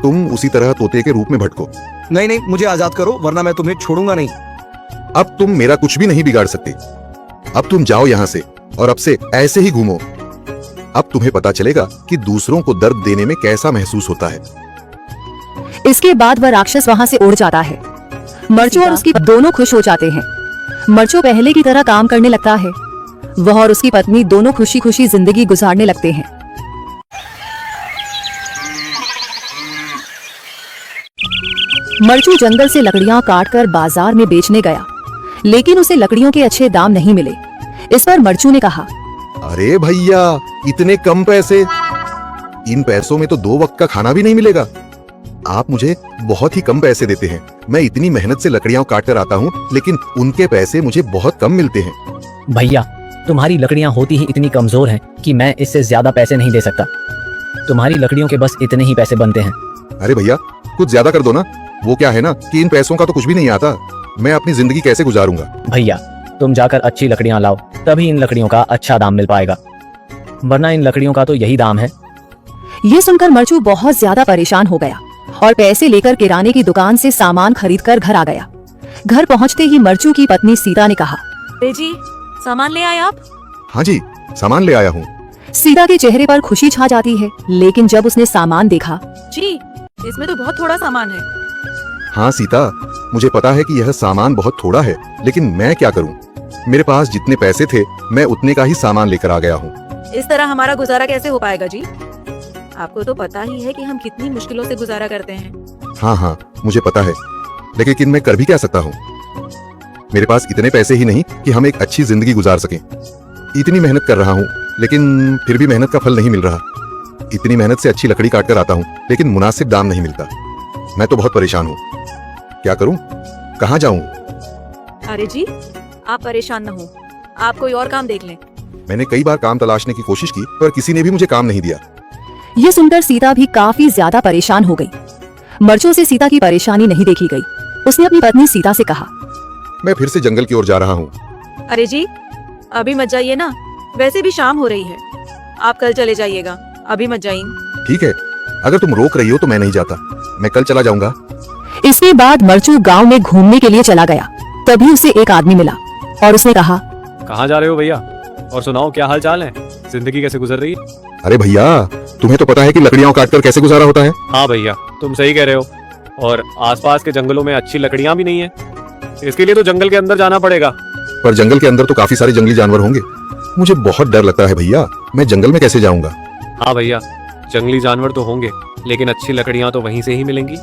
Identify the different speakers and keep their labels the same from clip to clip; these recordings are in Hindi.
Speaker 1: तुम उसी तरह तोते के रूप में भटको।
Speaker 2: नहीं नहीं, मुझे आजाद करो वरना मैं तुम्हें छोड़ूंगा नहीं।
Speaker 1: अब तुम मेरा कुछ भी नहीं बिगाड़ सकते। अब तुम जाओ यहाँ से और अब से ऐसे ही घूमो। अब तुम्हें पता चलेगा कि दूसरों को दर्द देने में कैसा महसूस होता है।
Speaker 3: इसके बाद वह राक्षस वहाँ से उड़ जाता है। मर्चू और उसकी दोनों खुश हो जाते हैं। मर्चू पहले की तरह काम करने लगता है। वह और उसकी पत्नी दोनों खुशी खुशी जिंदगी गुजारने लगते हैं। मर्चू जंगल से लकड़ियां काटकर बाजार में बेचने गया, लेकिन उसे लकड़ियों के अच्छे दाम नहीं मिले। इस पर मर्चू ने कहा,
Speaker 1: अरे भैया, इतने कम पैसे? इन पैसों में तो 2 वक्त का खाना भी नहीं मिलेगा। आप मुझे बहुत ही कम पैसे देते हैं। मैं इतनी मेहनत से लकड़ियां काट कर आता हूँ, लेकिन उनके पैसे मुझे बहुत कम मिलते हैं।
Speaker 4: भैया, तुम्हारी लकड़ियां होती ही इतनी कमजोर हैं कि मैं इससे ज्यादा पैसे नहीं दे सकता। तुम्हारी लकड़ियों के बस इतने ही पैसे बनते हैं।
Speaker 1: अरे भैया, कुछ ज्यादा कर दो ना। वो क्या है ना कि इन पैसों का तो कुछ भी नहीं आता। मैं अपनी जिंदगी कैसे गुजारूंगा?
Speaker 4: भैया, तुम जाकर अच्छी लकड़ियां लाओ, तभी इन लकड़ियों का अच्छा दाम मिल पाएगा, वरना इन लकड़ियों का तो यही दाम है।
Speaker 3: ये सुनकर मर्चू बहुत ज्यादा परेशान हो गया और पैसे लेकर किराने की दुकान से सामान खरीदकर घर आ गया। घर पहुंचते ही मर्चू की पत्नी सीता ने कहा,
Speaker 5: अरे जी, सामान ले आए आप?
Speaker 1: हाँ जी, सामान ले आया हूँ।
Speaker 3: सीता के चेहरे पर खुशी छा जाती है, लेकिन जब उसने सामान देखा,
Speaker 5: जी, इसमें तो बहुत थोड़ा सामान है।
Speaker 1: हाँ सीता, मुझे पता है कि यह सामान बहुत थोड़ा है, लेकिन मैं क्या करूँ? मेरे पास जितने पैसे थे मैं उतने का ही सामान लेकर आ गया हूँ।
Speaker 5: इस तरह हमारा गुजारा कैसे हो पाएगा जी? आपको तो पता ही है कि हम कितनी मुश्किलों से गुजारा करते हैं।
Speaker 1: हाँ हाँ, मुझे पता है, लेकिन मैं कर भी क्या सकता हूँ? मेरे पास इतने पैसे ही नहीं कि हम एक अच्छी जिंदगी गुजार सकें। इतनी मेहनत कर रहा हूँ, लेकिन फिर भी मेहनत का फल नहीं मिल रहा। इतनी मेहनत से अच्छी लकड़ी काट कर आता हूँ, लेकिन मुनासिब दाम नहीं मिलता। मैं तो बहुत परेशान हूँ। क्या करूँ? कहाँ जाऊँ?
Speaker 5: अरे जी, आप परेशान न हो, आप कोई और काम देख लें।
Speaker 1: मैंने कई बार काम तलाशने की कोशिश की, पर किसी ने भी मुझे काम नहीं दिया।
Speaker 3: ये सुनकर सीता भी काफी ज्यादा परेशान हो गई। मर्चू से सीता की परेशानी नहीं देखी गई। उसने अपनी पत्नी सीता से कहा,
Speaker 1: मैं फिर से जंगल की ओर जा रहा हूँ।
Speaker 5: अरे जी, अभी मत जाइए ना, वैसे भी शाम हो रही है। आप कल चले जाइएगा, अभी मत जाइए।
Speaker 1: ठीक है, अगर तुम रोक रही हो तो मैं नहीं जाता। मैं कल चला जाऊंगा।
Speaker 3: इसके बाद मर्चू गांव में घूमने के लिए चला गया। तभी उसे एक आदमी मिला और उसने कहा,
Speaker 6: कहाँ जा रहे हो भैया? और सुनाओ, क्या हाल चाल है? जिंदगी कैसे गुजर रही है?
Speaker 1: अरे भैया, तुम्हें तो पता है कि लकड़ियां काटकर कैसे गुजारा होता है।
Speaker 6: हाँ भैया, तुम सही कह रहे हो। और आसपास के जंगलों में अच्छी लकड़ियां भी नहीं है। इसके लिए तो जंगल के अंदर जाना पड़ेगा।
Speaker 1: पर जंगल के अंदर तो काफी सारे जंगली जानवर होंगे। मुझे बहुत डर लगता है भैया, मैं जंगल में कैसे जाऊंगा?
Speaker 6: हाँ भैया, जंगली जानवर तो होंगे, लेकिन अच्छी लकड़ियां तो वहीं से ही मिलेंगी।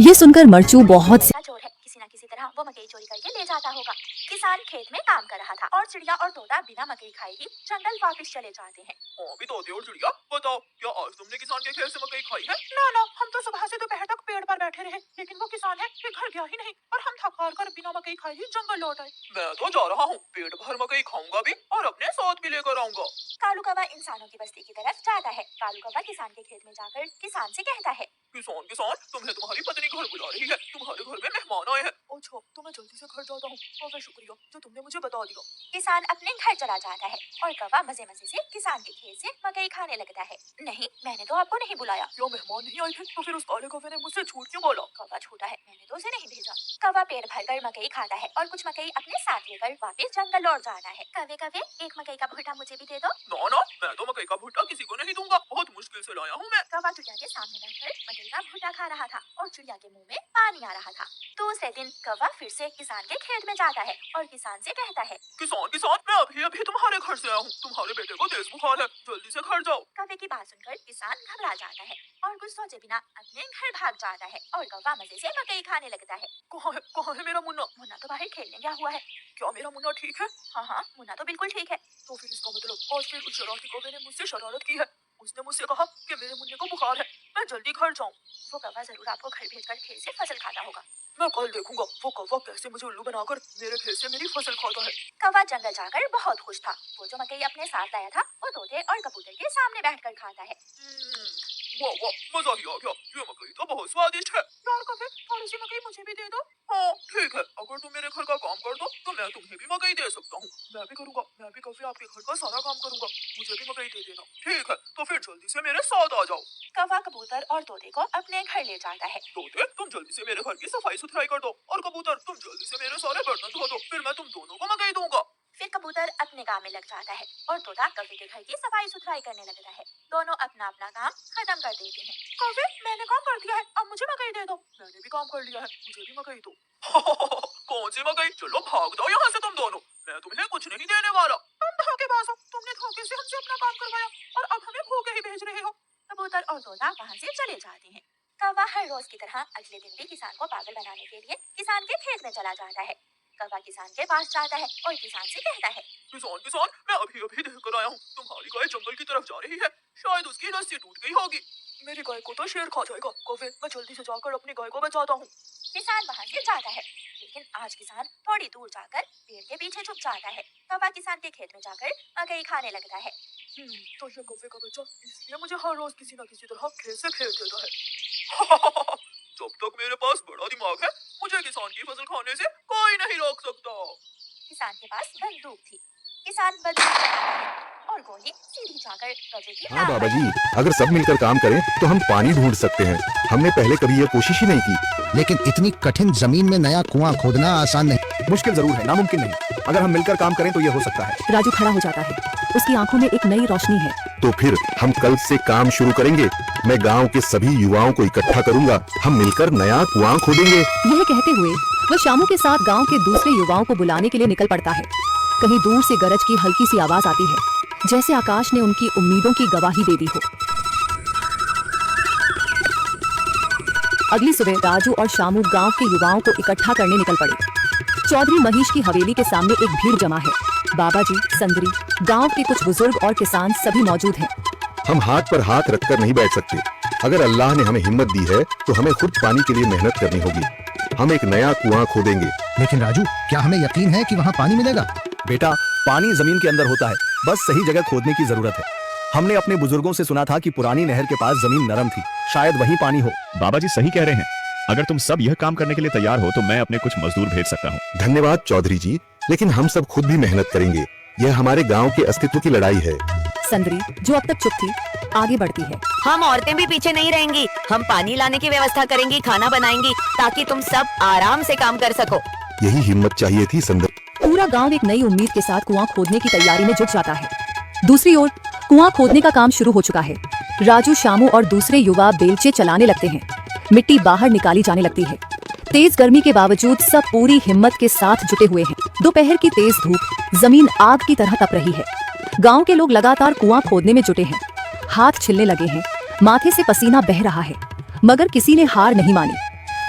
Speaker 3: ये सुनकर मर्चू बहुत
Speaker 7: चोर है, किसी न किसी तरह वो मकई चोरी करके ले जाता होगा। किसान खेत में काम कर रहा था और चिड़िया और तोता बिना मकई खाए ही जंगल वापस चले जाते हैं।
Speaker 8: भी तोते और चिड़िया, बताओ, क्या आज तुमने किसान के खेत से मकई खाई है? ना ना, हम तो सुबह से दोपहर तक पेड़ पर बैठे रहे, लेकिन वो किसान है कि घर गया ही नहीं और हम थक हार कर बिना मकई खाए ही जंगल लौट आए। मैं तो जा रहा हूँ, पेट भर मकई खाऊंगा भी और अपने साथ भी लेकर आऊंगा।
Speaker 7: कालू कौवा इंसानों की बस्ती की तरफ जाता है। कालू कौवा किसान के खेत में जाकर किसान से कहता है,
Speaker 8: किसान किसान, तुम्हें तुम्हारी पत्नी घर बुला रही है, तुम्हारे घर में मेहमान आए हैं। अच्छा, तो मैं जल्दी से घर जाता हूँ। बहुत शुक्रिया जो तुमने मुझे बता दिया।
Speaker 7: किसान अपने घर चला जाता है और कौवा मजे मजे से किसान के खेत से मकई खाने लगता है। नहीं, मैंने तो आपको नहीं बुलाया।
Speaker 8: क्यों मेहमान नहीं आए थे? तो फिर उस काले कौवे ने मुझसे झूठ क्यों बोला?
Speaker 7: कौवा झूठा है, मैंने तो उसे नहीं भेजा। कौवा पेट भरकर मकई खाता है और कुछ मकई अपने साथ लेकर वापस जंगल लौट जाता है। कौवे कौवे, एक मकई का भुट्टा मुझे भी दे दो।
Speaker 8: ना ना, मैं तो मकई का भुट्टा किसी को नहीं दूंगा, बहुत मुश्किल से लाया हूँ मैं।
Speaker 7: कौवा चिड़िया के सामने बैठकर मकई का भुट्टा खा रहा था और चिड़िया के मुंह में पानी आ रहा था। दूसरे दिन कौवा फिर से किसान के खेत में जाता है और किसान से कहता है,
Speaker 8: किसान किसान, मैं अभी अभी तुम्हारे घर से आया हूँ। तुम्हारे बेटे को तेज बुखार है, जल्दी से घर जाओ।
Speaker 7: कौवे की बात सुनकर किसान घबरा जाता है और कुछ सोचे बिना अपने घर भाग जाता है और कौवा मजे से मकई खाने लगता है।
Speaker 8: कहाँ है मेरा मुन्ना?
Speaker 7: मुन्ना तो बाहर खेलने गया हुआ है।
Speaker 8: क्या मेरा मुन्ना ठीक है?
Speaker 7: हाँ हाँ, मुन्ना तो बिल्कुल ठीक है।
Speaker 8: तो फिर इसका मतलब आज फिर उस शरारती कौवे ने मुझसे शरारत की है। उसने मुझसे कहा कि मेरे मुन्ने को बुखार है, मैं जल्दी घर जाऊँ।
Speaker 7: वो कौवा जरूर आपको घर भेजकर खेत से फसल खाता होगा।
Speaker 8: मैं कल देखूंगा वो कौवा कैसे मुझे उल्लू बनाकर मेरे खेत से मेरी फसल खाता है।
Speaker 7: कौवा जंगल जाकर बहुत खुश था। वो जो मकई अपने साथ लाया था वो तोते और कबूतर के सामने बैठकर खाता है।
Speaker 8: वाह वाह, मजा ही आ गया। ये मकई तो बहुत स्वादिष्ट है। यार कभी थोड़ी सी मकई मुझे भी दे दो। हाँ ठीक है, अगर तुम मेरे घर का काम कर दो तो मैं तुम्हें भी मकई दे सकता हूँ। मैं भी करूँगा, मैं भी कभी आपके घर का सारा काम करूँगा। मुझे भी मकई दे देना। ठीक है, तो फिर जल्दी से मेरे साथ आ जाओ।
Speaker 7: कौवा कबूतर और तोते को अपने घर ले जाता है।
Speaker 8: तोते तुम जल्दी से मेरे घर की सफाई सुथराई कर दो, और कबूतर तुम जल्दी से मेरे सारे बर्तन धो दो, फिर मैं तुम दोनों को मकई दूंगा।
Speaker 7: फिर कबूतर अपने काम में लग जाता है और तोता कौवे के घर की सफाई सुथराई करने लगता है। दोनों अपना अपना काम खत्म कर देते हैं।
Speaker 8: कौवे मैंने काम कर दिया है, अब मुझे मकई दे दो। मैंने भी काम कर लिया है, मुझे भी मकई दो। कौन सी मकई? चलो भाग जाओ यहाँ से तुम दोनों, मैं तुम्हें कुछ नहीं देने वाला। तुम धोखेबाज हो, तुमने धोखे से हमसे अपना काम करवाया और अब हमें भूखे ही भेज रहे हो।
Speaker 7: कबूतर और तोता वहाँ से चले जाते हैं। कौवा हर रोज की तरह अगले दिन भी किसान को पागल बनाने के लिए किसान के खेत में चला जाता है। कौवा किसान के पास जाता है और किसान से कहता है,
Speaker 8: किसान किसान, मैं अभी अभी देख कर आया हूँ, तुम्हारी गाय जंगल की तरफ जा रही है। शायद उसकी रस्सी टूट गई होगी। मेरी गाय को तो शेर खा जाएगा। कौवे मैं जल्दी से जाकर अपनी गाय को बचाता हूँ।
Speaker 7: किसान वहाँ से जाता है, लेकिन आज किसान थोड़ी दूर जाकर पेड़ के पीछे छुप जाता है। कौवा किसान के खेत में जाकर मकई खाने लगता है।
Speaker 8: तो ये कौवे का बच्चा इसलिए मुझे हर रोज किसी न किसी तरह खेत से खेल देता है। जब तक मेरे पास बड़ा दिमाग है, मुझे किसान की फसल खाने से कोई नहीं रोक सकता।
Speaker 7: किसान के पास बंदूक थी। किसान बंदूक चलाता है और गोली सीधी जाकर गधे की
Speaker 1: हाँ
Speaker 7: नाक
Speaker 1: बाबा
Speaker 7: पर
Speaker 1: जी, अगर सब मिलकर काम करें तो हम पानी ढूंढ सकते हैं। हमने पहले कभी यह कोशिश ही नहीं की।
Speaker 9: लेकिन इतनी कठिन जमीन में नया कुआं खोदना आसान नहीं।
Speaker 2: मुश्किल जरूर है, नामुमकिन नहीं। अगर हम मिलकर काम करें तो ये हो सकता है।
Speaker 3: राजू खड़ा हो जाता है, उसकी आंखों में एक नई रोशनी है।
Speaker 1: तो फिर हम कल से काम शुरू करेंगे। मैं गांव के सभी युवाओं को इकट्ठा करूंगा, हम मिलकर नया कुआं खोदेंगे।
Speaker 3: यह कहते हुए वह शामू के साथ गांव के दूसरे युवाओं को बुलाने के लिए निकल पड़ता है। कहीं दूर से गरज की हल्की सी आवाज आती है, जैसे आकाश ने उनकी उम्मीदों की गवाही दे दी हो। अगली सुबह राजू और शामू गांव के युवाओं को इकट्ठा करने निकल पड़े। चौधरी महेश की हवेली के सामने एक भीड़ जमा है। बाबा जी, संदरी, गांव के कुछ बुजुर्ग और किसान सभी मौजूद हैं।
Speaker 1: हम हाथ पर हाथ रखकर नहीं बैठ सकते। अगर अल्लाह ने हमें हिम्मत दी है तो हमें खुद पानी के लिए मेहनत करनी होगी। हम एक नया कुआं खोदेंगे।
Speaker 9: लेकिन राजू, क्या हमें यकीन है कि वहाँ पानी मिलेगा?
Speaker 2: बेटा, पानी जमीन के अंदर होता है, बस सही जगह खोदने की जरूरत है। हमने अपने बुजुर्गों से सुना था कि पुरानी नहर के पास जमीन नरम थी, शायद वहीं पानी हो।
Speaker 10: बाबा जी सही कह रहे हैं। अगर तुम सब यह काम करने के लिए तैयार हो तो मैं अपने कुछ मजदूर भेज सकता हूँ।
Speaker 1: धन्यवाद चौधरी जी, लेकिन हम सब खुद भी मेहनत करेंगे। यह हमारे गांव के अस्तित्व की लड़ाई है।
Speaker 3: संदरी, जो अब तक चुप थी, आगे बढ़ती है।
Speaker 11: हम औरतें भी पीछे नहीं रहेंगी। हम पानी लाने की व्यवस्था करेंगी, खाना बनाएंगी, ताकि तुम सब आराम से काम कर सको।
Speaker 1: यही हिम्मत चाहिए थी संदर।
Speaker 3: पूरा गांव एक नई उम्मीद के साथ कुआं खोदने की तैयारी में जुट जाता है। दूसरी ओर कुआं खोदने का काम शुरू हो चुका है। राजू, शामू और दूसरे युवा बेलचे चलाने लगते हैं। मिट्टी बाहर निकाली जाने लगती है। तेज गर्मी के बावजूद सब पूरी हिम्मत के साथ जुटे हुए हैं। दोपहर की तेज धूप जमीन आग की तरह तप रही है। गांव के लोग लगातार कुआं खोदने में जुटे हैं। हाथ छिलने लगे हैं, माथे से पसीना बह रहा है, मगर किसी ने हार नहीं मानी।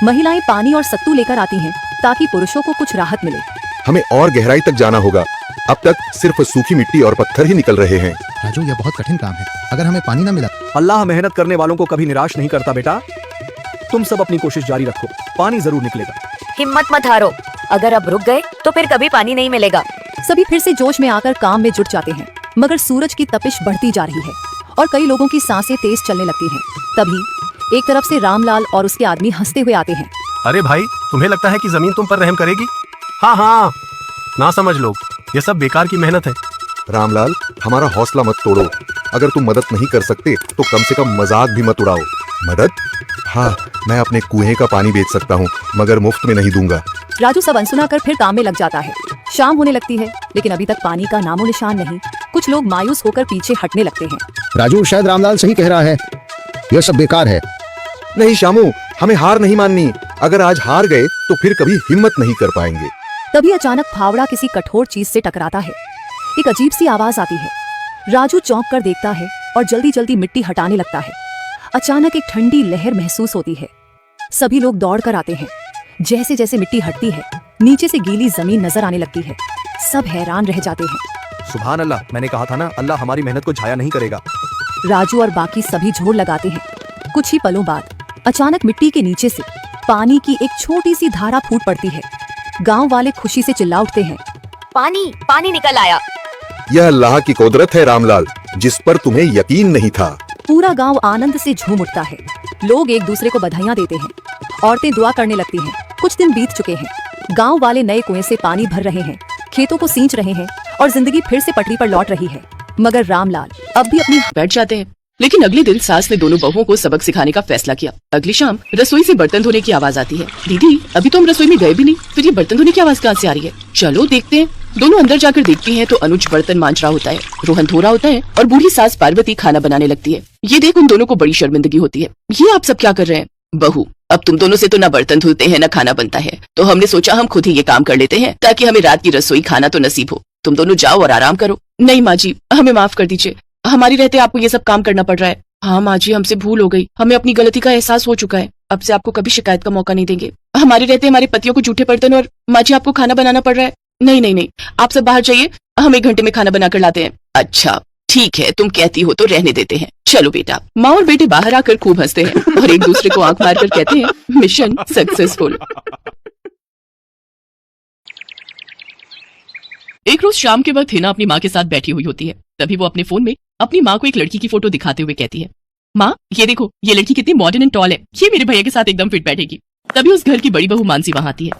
Speaker 3: महिलाएं पानी और सत्तू लेकर आती हैं ताकि पुरुषों को कुछ राहत मिले।
Speaker 1: हमें और गहराई तक जाना होगा। अब तक सिर्फ सूखी मिट्टी और पत्थर ही निकल रहे हैं।
Speaker 9: राजू, यह बहुत कठिन काम है। अगर हमें पानी न मिला?
Speaker 2: अल्लाह मेहनत करने वालों को कभी निराश नहीं करता बेटा। तुम सब अपनी कोशिश जारी रखो, पानी जरूर निकलेगा।
Speaker 11: हिम्मत मत हारो। अगर अब रुक गए तो फिर कभी पानी नहीं मिलेगा।
Speaker 3: सभी फिर से जोश में आकर काम में जुट जाते हैं, मगर सूरज की तपिश बढ़ती जा रही है और कई लोगों की सांसें तेज चलने लगती हैं। तभी एक तरफ से रामलाल और उसके आदमी हंसते हुए आते हैं।
Speaker 12: अरे भाई, तुम्हें लगता है कि जमीन तुम पर रहम करेगी? हाँ हाँ, ना समझ लोग, ये सब बेकार की मेहनत है।
Speaker 1: रामलाल, हमारा हौसला मत तोड़ो। अगर तुम मदद नहीं कर सकते तो कम से कम मजाक भी मत उड़ाओ। मदद? हाँ, मैं अपने कुएं का पानी बेच सकता हूँ, मगर मुफ्त में नहीं दूंगा।
Speaker 3: राजू सब अनसुना कर फिर काम में लग जाता है। शाम होने लगती है, लेकिन अभी तक पानी का नामो निशान नहीं। कुछ लोग मायूस होकर पीछे हटने लगते हैं।
Speaker 9: राजू, शायद रामलाल सही कह रहा है, यह सब बेकार है।
Speaker 1: नहीं शामू, हमें हार नहीं माननी। अगर आज हार गए तो फिर कभी हिम्मत नहीं कर पाएंगे।
Speaker 3: तभी अचानक फावड़ा किसी कठोर चीज से टकराता है। एक अजीब सी आवाज आती है। राजू चौंक कर देखता है और जल्दी जल्दी मिट्टी हटाने लगता है। अचानक एक ठंडी लहर महसूस होती है। सभी लोग दौड़ कर आते हैं। जैसे जैसे मिट्टी हटती है, नीचे से गीली जमीन नजर आने लगती है। सब हैरान रह जाते हैं।
Speaker 2: सुभान अल्लाह, मैंने कहा था ना, अल्लाह हमारी मेहनत को जाया नहीं करेगा।
Speaker 3: राजू और बाकी सभी जोर लगाते हैं। कुछ ही पलों बाद अचानक मिट्टी के नीचे से पानी की एक छोटी सी धारा फूट पड़ती है। गांव वाले खुशी से चिल्ला उठते हैं।
Speaker 11: पानी, पानी निकल आया।
Speaker 1: यह अल्लाह की कुदरत है रामलाल, जिस पर तुम्हें यकीन नहीं था।
Speaker 3: पूरा गांव आनंद से झूम उठता है। लोग एक दूसरे को बधाइयां देते हैं। औरतें दुआ करने लगती हैं। कुछ दिन बीत चुके हैं। गांव वाले नए कुएं से पानी भर रहे हैं, खेतों को सींच रहे हैं और जिंदगी फिर से पटरी पर लौट रही है। मगर रामलाल अब भी अपनी
Speaker 13: बैठ जाते हैं। लेकिन अगले दिन सास ने दोनों बहुओं को सबक सिखाने का फैसला किया। अगली शाम रसोई से बर्तन धोने की आवाज आती है। दीदी, अभी तो हम रसोई में गए भी नहीं, फिर ये बर्तन धोने की आवाज कहाँ से आ रही है? चलो देखते हैं। दोनों अंदर जाकर देखती हैं तो अनुज बर्तन मांज रहा होता है, रोहन धो रहा होता है और बूढ़ी सास पार्वती खाना बनाने लगती है। ये देख उन दोनों को बड़ी शर्मिंदगी होती है। ये आप सब क्या कर रहे हैं? बहू, अब तुम दोनों से तो ना बर्तन धुलते हैं ना खाना बनता है, तो हमने सोचा हम खुद ही ये काम कर लेते हैं ताकि हमें रात की रसोई खाना तो नसीब हो। तुम दोनों जाओ और आराम करो। नहीं माँ जी, हमें माफ कर दीजिए, हमारी रहते आपको ये सब काम करना पड़ रहा है। हाँ माँ जी, हमसे भूल हो गई, हमें अपनी गलती का एहसास हो चुका है। अब से आपको कभी शिकायत का मौका नहीं देंगे। हमारे रहते हमारे पतियों को जूठे बर्तन और माँ जी आपको खाना बनाना पड़ रहा है। नहीं नहीं नहीं, आप सब बाहर जाइए, हम 1 घंटे में खाना बनाकर लाते हैं। अच्छा ठीक है, तुम कहती हो तो रहने देते हैं। चलो बेटा। माँ और बेटे बाहर आकर खूब हंसते हैं और एक दूसरे को आंख मारकर कहते हैं मिशन सक्सेसफुल। एक रोज शाम के वक्त हिना अपनी माँ के साथ बैठी हुई होती है। तभी वो अपने फोन में अपनी माँ को एक लड़की की फोटो दिखाते हुए कहती है, माँ ये देखो, ये लड़की कितनी मॉडर्न एंड टॉल है, ये मेरे भैया के साथ एकदम फिट बैठेगी। तभी उस घर की बड़ी बहू मानसी वहां आती है।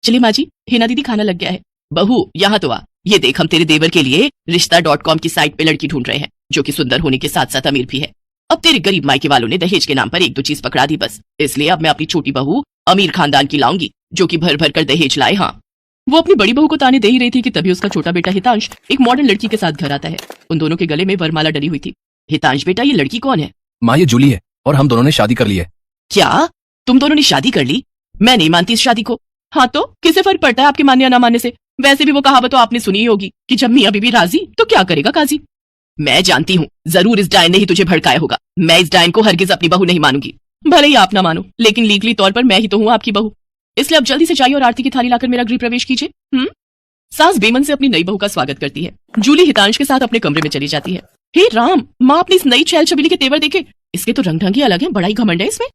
Speaker 13: चलिए माँ जी, हिना दीदी खाना लग गया है। बहू यहाँ तो आ, ये देख हम तेरे देवर के लिए रिश्ता.com की साइट पे लड़की ढूंढ रहे हैं जो कि सुंदर होने के साथ साथ अमीर भी है। अब तेरे गरीब मायके वालों ने दहेज के नाम पर 1-2 चीज पकड़ा दी बस, इसलिए अब मैं अपनी छोटी बहू अमीर खानदान की लाऊंगी जो कि भर भर कर दहेज लाए। हाँ, वो अपनी बड़ी बहू को ताने दे ही रही थी कि तभी उसका छोटा बेटा हितांश एक मॉडर्न लड़की के साथ घर आता है। उन दोनों के गले में वरमाला डली हुई थी। हितांश बेटा, ये लड़की कौन है?
Speaker 2: माँ ये जूली है और हम दोनों ने शादी कर ली है।
Speaker 13: क्या तुम दोनों ने शादी कर ली? मैं नहीं मानती इस शादी को। हाँ तो किसे फर्क पड़ता है आपके मानने या ना मानने से? वैसे भी वो कहावत तो आपने सुनी ही होगी कि जब मियां बीवी राजी तो क्या करेगा काजी। मैं जानती हूँ, जरूर इस डायन ने ही तुझे भड़काया होगा। मैं इस डायन को हरगिज अपनी बहू नहीं मानूंगी। भले ही आप ना मानो, लेकिन लीगली तौर पर मैं ही तो हूँ आपकी बहू। इसलिए अब जल्दी से जाइए और आरती की थाली लाकर मेरा गृह प्रवेश कीजिए। सास बेमन से अपनी नई बहू का स्वागत करती है। जूली हितांश के साथ अपने कमरे में चली जाती है। हे राम, माँ अपनी इस नई छैल छबीली के तेवर देखे, इसके तो रंग ढंग ही अलग है, बड़ा ही घमंड है इसमें।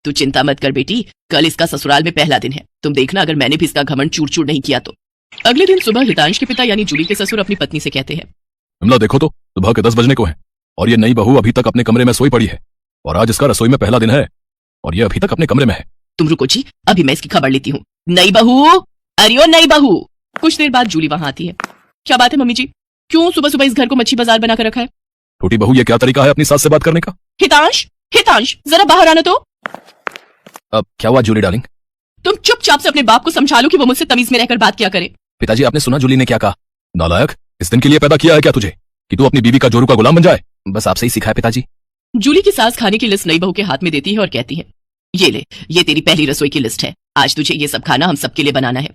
Speaker 13: तू चिंता मत कर बेटी, कल इसका ससुराल में पहला दिन है, तुम देखना अगर मैंने भी इसका घमंड चूर चूर नहीं किया तो। अगले दिन सुबह हितांश के पिता यानी जूली के ससुर अपनी पत्नी से कहते हैं,
Speaker 14: विमला देखो तो सुबह के 10 बजने को है और ये नई बहू अभी तक अपने कमरे में सोई पड़ी है और आज इसका रसोई में पहला दिन है और ये अभी तक अपने कमरे में है।
Speaker 13: तुम रुको जी, अभी मैं इसकी खबर लेती हूँ। नई बहू, अरे ओ नई बहू। कुछ देर बाद जूली वहां आती है। क्या बात है मम्मी जी, क्यों सुबह सुबह इस घर को मच्छी बाजार बनाकर रखा है?
Speaker 14: छोटी बहू, ये क्या तरीका है अपनी सास से बात करने का?
Speaker 13: हितांश, हितांश जरा बाहर आना तो।
Speaker 14: अब क्या हुआ जूली डार्लिंग?
Speaker 13: तुम चुपचाप से अपने बाप को समझा लो कि वो मुझसे तमीज में रहकर बात किया करे।
Speaker 14: पिताजी, आपने सुना जूली ने क्या कहा? नालायक, इस दिन के लिए पैदा किया है क्या तुझे कि तू अपनी बीवी का जोरू का गुलाम बन जाए? बस आपसे ही सीखा है पिताजी।
Speaker 13: जूली की सास खाने की लिस्ट नई बहू के हाथ में देती है और कहती है, ये ले, ये तेरी पहली रसोई की लिस्ट है, आज तुझे ये सब खाना हम सबके लिए बनाना है।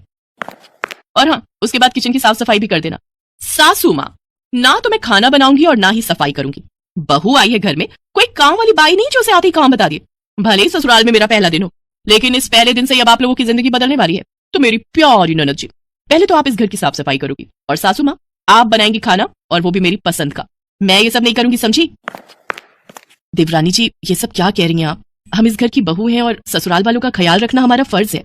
Speaker 13: और हाँ, उसके बाद किचन की साफ सफाई भी कर देना। सासू माँ, ना तो मैं खाना बनाऊंगी और ना ही सफाई करूंगी। बहू आई है घर में, कोई काम वाली बाई नहीं जो उसे आते ही काम बता दे। भले ही ससुराल में मेरा पहला दिन हो, लेकिन इस पहले दिन से अब आप लोगों की जिंदगी बदलने वाली है। तो मेरी प्यारी ननद जी, पहले तो आप इस घर की साफ सफाई करोगी और सासू माँ आप बनाएंगी खाना, और वो भी मेरी पसंद का। मैं ये सब नहीं करूंगी, समझी? देवरानी जी, ये सब क्या कह रही हैं आप? हम इस घर की बहू हैं और ससुराल वालों का ख्याल रखना हमारा फर्ज है।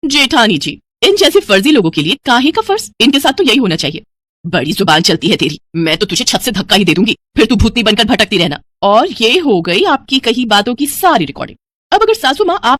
Speaker 13: जेठानी जी, इन जैसे फर्जी लोगों के लिए काहे का फर्ज? इनके साथ तो यही होना चाहिए। बड़ी जुबान चलती है तेरी, मैं तो तुझे छत से धक्का ही दे दूंगी, फिर तू भूतनी बनकर भटकती रहना। और ये हो गई आपकी कही बातों की सारी रिकॉर्डिंग। अब अगर सासू माँ आप